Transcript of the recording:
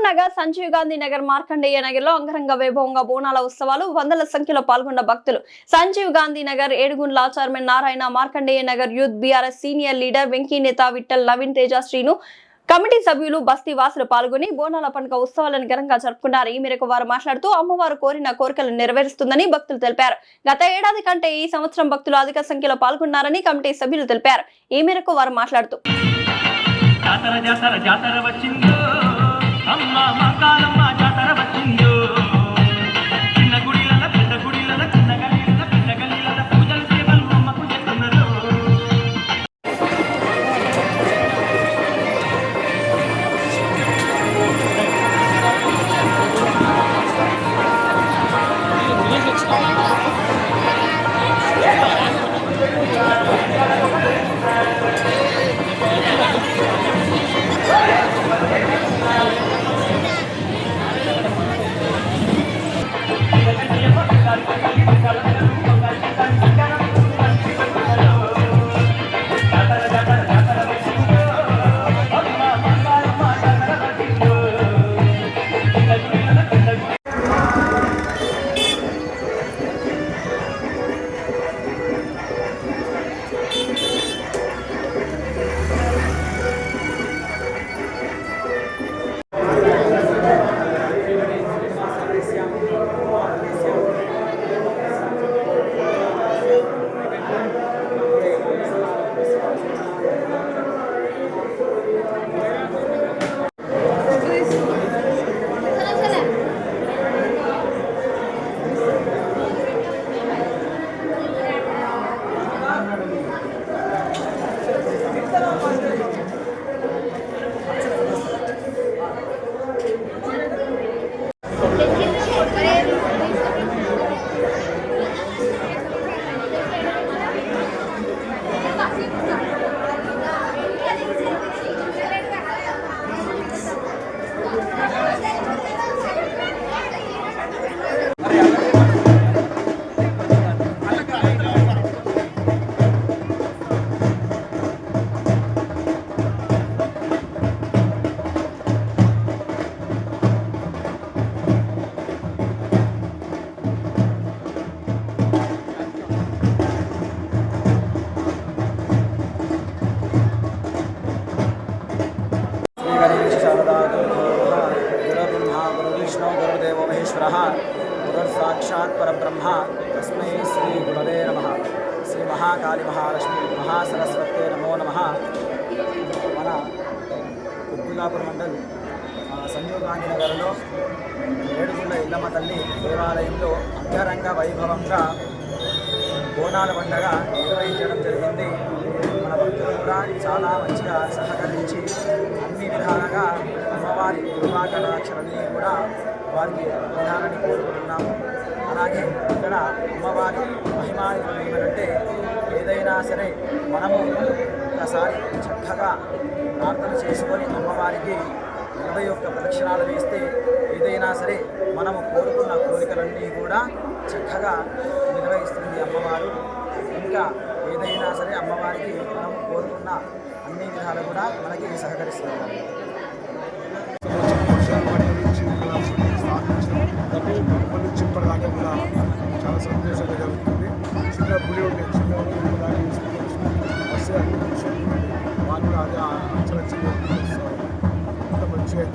మహబూబ్ నగర్, సంజీవ్ గాంధీ నగర్, మార్కండేయ నగర్ లో అంగరంగ వైభవంగా బోనాల ఉత్సవాలు. వందల సంఖ్యలో పాల్గొన్న భక్తులు. Sanjeev Gandhi Nagar Edugundla chairman Narayana, Markandeya Nagar youth BRS senior leader Venky నేత విఠల్, నవీన్ తేజ, శ్రీను, కమిటీ సభ్యులు, బస్తీ వాసులు పాల్గొని బోనాల పండుగ ఉత్సవాలను ఘనంగా జరుపుకున్నారు. ఈ మేరకు వారు మాట్లాడుతూ అమ్మవారు కోరిన కోరికలు నెరవేరుస్తుందని భక్తులు తెలిపారు. గత ఏడాది కంటే ఈ సంవత్సరం భక్తులు అధిక సంఖ్యలో పాల్గొన్నారని కమిటీ సభ్యులు తెలిపారు. ఈ మేరకు వారు మాట్లాడుతూ జాతర వచ్చిందో అమ్మ మంకాలమ్మ జాతర వచ్చిందో చిన్న గుడిల పెద్ద గుడిల చిన్న గల్లీల పెద్ద గల్లీల పూజలు సేవలు అమ్మకు చేస్తున్నారు. साक्षात् परब्रह्म तस्मै श्री गुरवे नमः. श्री महाकाली महालक्ष्मी महासरस्वती नमो नमः. మన కుత్బుల్లాపూర్ మండల్ సంజీవ్ గాంధీ నగర్లో ఏడుగుండ్ల ఇల్లమ్మ తల్లి దేవాలయంలో అంగరంగ వైభవంగా బోనాల పండుగ నిర్వహించడం జరిగింది. మన భక్తులు కూడా చాలా మంచిగా సహకరించి అన్ని విధాలుగా అమ్మవారి కృపాకటాక్షలన్నీ కూడా వారికి విధానాన్ని కోరుకుంటున్నాము. అలాగే ఇక్కడ అమ్మవారి మహిమానులు ఏమంటే ఏదైనా సరే మనము ఒకసారి చక్కగా ప్రార్థన చేసుకొని అమ్మవారికి 41 ప్రదక్షిణాలు వేస్తే ఏదైనా సరే మనము కోరుకున్న కోరికలన్నీ కూడా చక్కగా నిర్వహిస్తుంది అమ్మవారు. ఇంకా ఏదైనా సరే అమ్మవారికి మనము కోరుకున్న అన్ని విధాలు కూడా మనకి సహకరిస్తున్నారు. నుంచి ఇప్పటిదాకా కూడా చాలా సంతోషంగా జరుగుతుంది. చిన్న గుడి ఉండే చిన్న వస్తే అన్ని వాళ్ళు కూడా అదే ఆచరించి అంత మంచిగా